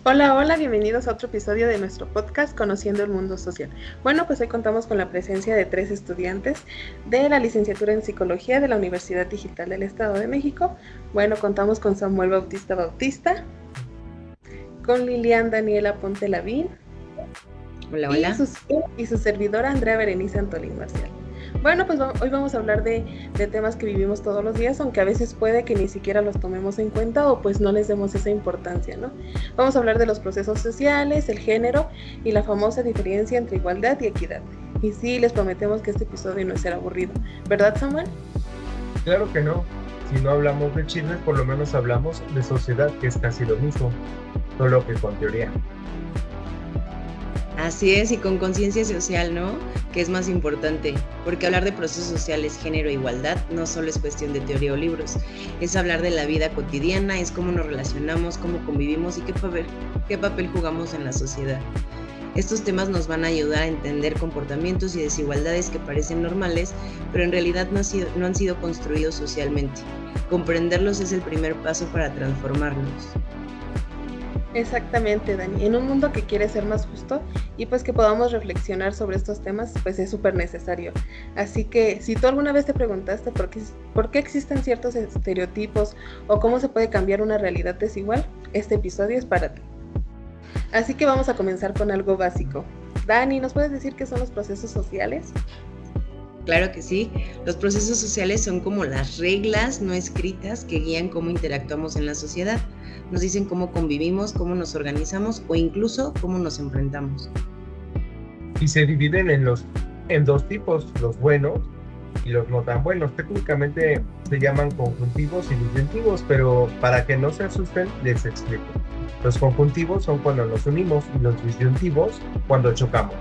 Hola, hola, bienvenidos a otro episodio de nuestro podcast Conociendo el Mundo Social. Bueno, pues hoy contamos con la presencia de 3 estudiantes de la licenciatura en Psicología de la Universidad Digital del Estado de México. Bueno, contamos con Samuel Bautista, con Lilian Daniela Ponte Lavín Hola, hola. y su servidora Andrea Berenice Antolín Marcial. Bueno, pues hoy vamos a hablar de temas que vivimos todos los días, aunque a veces puede que ni siquiera los tomemos en cuenta o pues no les demos esa importancia, ¿no? Vamos a hablar de los procesos sociales, el género y la famosa diferencia entre igualdad y equidad. Y sí, les prometemos que este episodio no será aburrido, ¿verdad, Samuel? Claro que no. Si no hablamos de chismes, por lo menos hablamos de sociedad, que es casi lo mismo, solo que con teoría. Así es, y con conciencia social, ¿no? Que es más importante, porque hablar de procesos sociales, género e igualdad no solo es cuestión de teoría o libros, es hablar de la vida cotidiana, es cómo nos relacionamos, cómo convivimos y qué papel jugamos en la sociedad. Estos temas nos van a ayudar a entender comportamientos y desigualdades que parecen normales, pero en realidad no han sido construidos socialmente. Comprenderlos es el primer paso para transformarlos. Exactamente, Dani. En un mundo que quiere ser más justo y pues que podamos reflexionar sobre estos temas, pues es súper necesario. Así que si tú alguna vez te preguntaste por qué existen ciertos estereotipos o cómo se puede cambiar una realidad desigual, este episodio es para ti. Así que vamos a comenzar con algo básico. Dani, ¿nos puedes decir qué son los procesos sociales? Claro que sí, los procesos sociales son como las reglas no escritas que guían cómo interactuamos en la sociedad. Nos dicen cómo convivimos, cómo nos organizamos o incluso cómo nos enfrentamos. Y se dividen en dos tipos, los buenos y los no tan buenos. Técnicamente se llaman conjuntivos y disyuntivos, pero para que no se asusten, les explico. Los conjuntivos son cuando nos unimos y los disyuntivos cuando chocamos.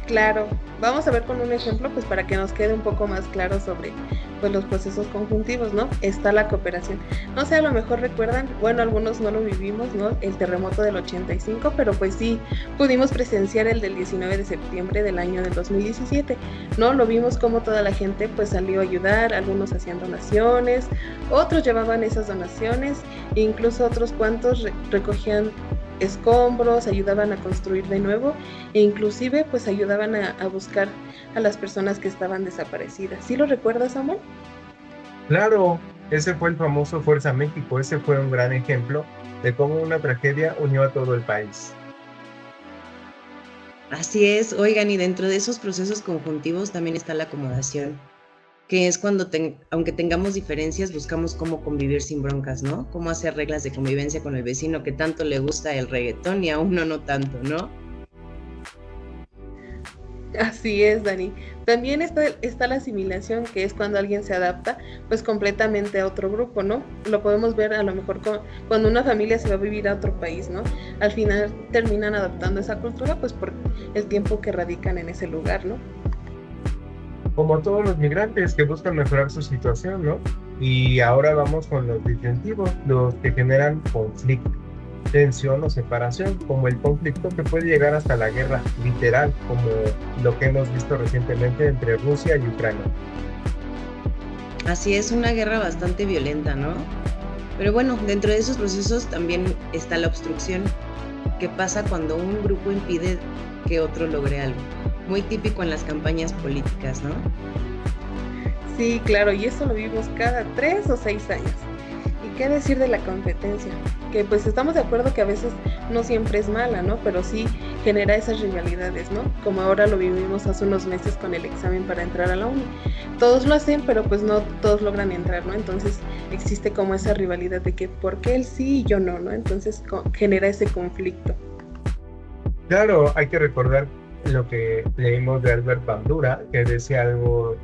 Claro, vamos a ver con un ejemplo pues para que nos quede un poco más claro sobre pues los procesos conjuntivos, ¿no? Está la cooperación. No sé, a lo mejor recuerdan, bueno, algunos no lo vivimos, ¿no? El terremoto del 85, pero pues sí pudimos presenciar el del 19 de septiembre del año del 2017, ¿no? Lo vimos como toda la gente pues salió a ayudar, algunos hacían donaciones, otros llevaban esas donaciones, e incluso otros cuantos recogían escombros, ayudaban a construir de nuevo e inclusive pues ayudaban a buscar a las personas que estaban desaparecidas. ¿Sí lo recuerdas, Samuel? Claro, ese fue el famoso Fuerza México. Ese fue un gran ejemplo de cómo una tragedia unió a todo el país. Así es, oigan, y dentro de esos procesos conjuntivos también está la acomodación, que es cuando, aunque tengamos diferencias, buscamos cómo convivir sin broncas, ¿no? Cómo hacer reglas de convivencia con el vecino que tanto le gusta el reggaetón y a uno no tanto, ¿no? Así es, Dani. También está la asimilación, que es cuando alguien se adapta pues completamente a otro grupo, ¿no? Lo podemos ver a lo mejor cuando una familia se va a vivir a otro país, ¿no? Al final terminan adaptando esa cultura pues por el tiempo que radican en ese lugar, ¿no? Como todos los migrantes que buscan mejorar su situación, ¿no? Y ahora vamos con los disyuntivos, los que generan conflicto, tensión o separación, como el conflicto que puede llegar hasta la guerra, literal, como lo que hemos visto recientemente entre Rusia y Ucrania. Así es, una guerra bastante violenta, ¿no? Pero bueno, dentro de esos procesos también está la obstrucción, que pasa cuando un grupo impide que otro logre algo. Muy típico en las campañas políticas, ¿no? Sí, claro, y eso lo vimos cada 3 o 6 años. ¿Y qué decir de la competencia? Que pues estamos de acuerdo que a veces no siempre es mala, ¿no? Pero sí genera esas rivalidades, ¿no? Como ahora lo vivimos hace unos meses con el examen para entrar a la uni. Todos lo hacen, pero pues no todos logran entrar, ¿no? Entonces existe como esa rivalidad de que ¿por qué él sí y yo no, ¿no? Entonces genera ese conflicto. Claro, hay que recordar lo que leímos de Albert Bandura, que decía algo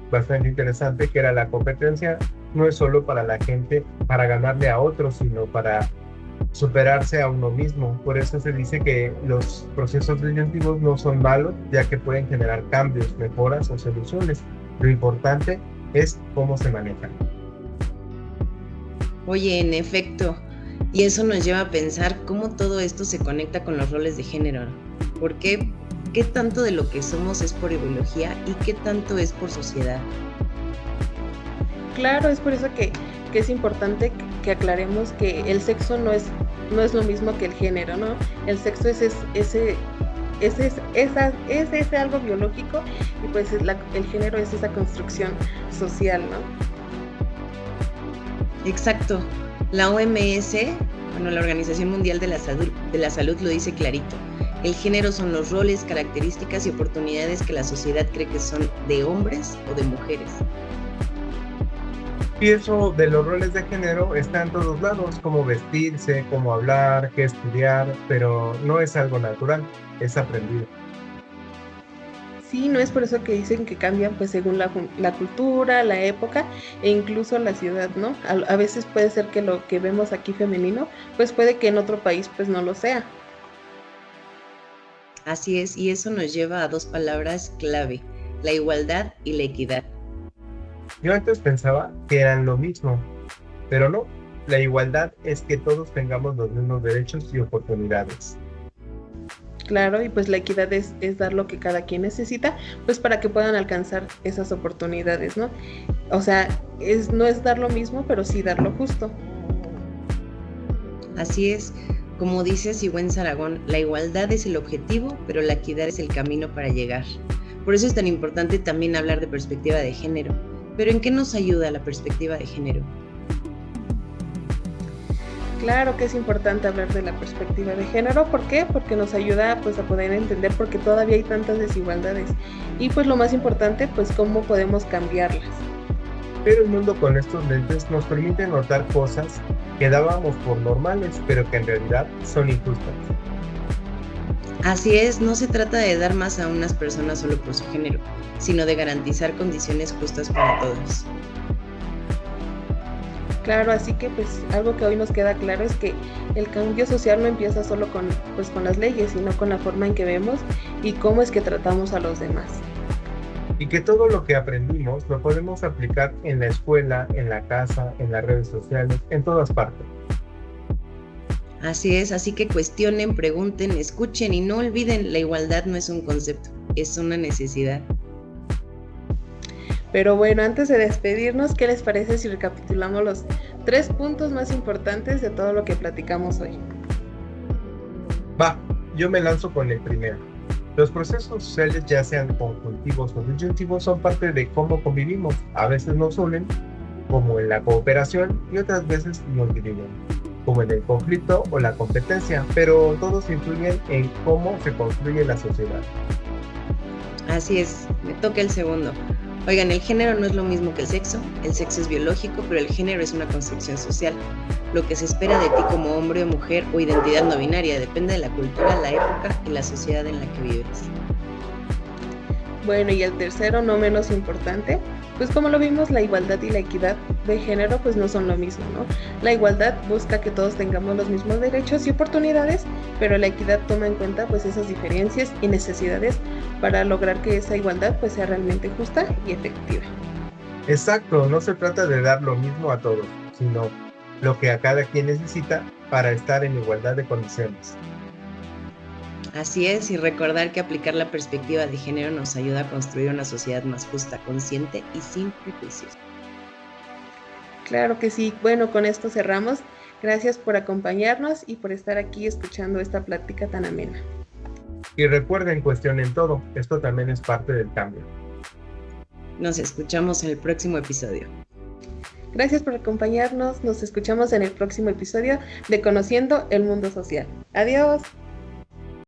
bastante interesante, que era la competencia no es solo para la gente, para ganarle a otros, sino para superarse a uno mismo. Por eso se dice que los procesos disyuntivos no son malos, ya que pueden generar cambios, mejoras o soluciones. Lo importante es cómo se manejan. Oye, en efecto, y eso nos lleva a pensar cómo todo esto se conecta con los roles de género. ¿Por qué? ¿Qué tanto de lo que somos es por biología y qué tanto es por sociedad? Claro, es por eso que es importante que aclaremos que el sexo no es lo mismo que el género, ¿no? El sexo es ese algo biológico y pues el género es esa construcción social, ¿no? Exacto. La OMS, la Organización Mundial de la Salud lo dice clarito. El género son los roles, características y oportunidades que la sociedad cree que son de hombres o de mujeres. Y eso de los roles de género está en todos lados, como vestirse, como hablar, qué estudiar, pero no es algo natural, es aprendido. Sí, no es por eso que dicen que cambian pues según la cultura, la época e incluso la ciudad, ¿no? A veces puede ser que lo que vemos aquí femenino, pues puede que en otro país pues no lo sea. Así es, y eso nos lleva a dos palabras clave, la igualdad y la equidad. Yo antes pensaba que eran lo mismo, pero no. La igualdad es que todos tengamos los mismos derechos y oportunidades. Claro, y pues la equidad es dar lo que cada quien necesita, pues para que puedan alcanzar esas oportunidades, ¿no? O sea, no es dar lo mismo, pero sí dar lo justo. Así es, como dice Sigüenza Aragón, la igualdad es el objetivo, pero la equidad es el camino para llegar. Por eso es tan importante también hablar de perspectiva de género. ¿Pero en qué nos ayuda la perspectiva de género? Claro que es importante hablar de la perspectiva de género. ¿Por qué? Porque nos ayuda pues a poder entender por qué todavía hay tantas desigualdades. Y pues lo más importante, pues cómo podemos cambiarlas. Pero el mundo con estos lentes nos permite notar cosas que dábamos por normales, pero que en realidad son injustas. Así es, no se trata de dar más a unas personas solo por su género, sino de garantizar condiciones justas para todos. Claro, así que pues algo que hoy nos queda claro es que el cambio social no empieza solo con las leyes, sino con la forma en que vemos y cómo es que tratamos a los demás. Y que todo lo que aprendimos lo podemos aplicar en la escuela, en la casa, en las redes sociales, en todas partes. Así es, así que cuestionen, pregunten, escuchen y no olviden, la igualdad no es un concepto, es una necesidad. Pero bueno, antes de despedirnos, ¿qué les parece si recapitulamos los 3 puntos más importantes de todo lo que platicamos hoy? Va, yo me lanzo con el primero. Los procesos sociales, ya sean conjuntivos o disyuntivos, son parte de cómo convivimos. A veces nos unen, como en la cooperación, y otras veces nos dividen, como en el conflicto o la competencia, pero todos influyen en cómo se construye la sociedad. Así es, me toca el segundo. Oigan, el género no es lo mismo que el sexo es biológico, pero el género es una construcción social. Lo que se espera de ti como hombre o mujer o identidad no binaria depende de la cultura, la época y la sociedad en la que vives. Bueno, y el tercero, no menos importante, pues como lo vimos, la igualdad y la equidad de género pues no son lo mismo, ¿no? La igualdad busca que todos tengamos los mismos derechos y oportunidades, pero la equidad toma en cuenta pues esas diferencias y necesidades para lograr que esa igualdad pues sea realmente justa y efectiva. Exacto, no se trata de dar lo mismo a todos, sino lo que a cada quien necesita para estar en igualdad de condiciones. Así es, y recordar que aplicar la perspectiva de género nos ayuda a construir una sociedad más justa, consciente y sin prejuicios. Claro que sí. Bueno, con esto cerramos. Gracias por acompañarnos y por estar aquí escuchando esta plática tan amena. Y recuerden, cuestionen todo. Esto también es parte del cambio. Nos escuchamos en el próximo episodio. Gracias por acompañarnos. Nos escuchamos en el próximo episodio de Conociendo el Mundo Social. Adiós.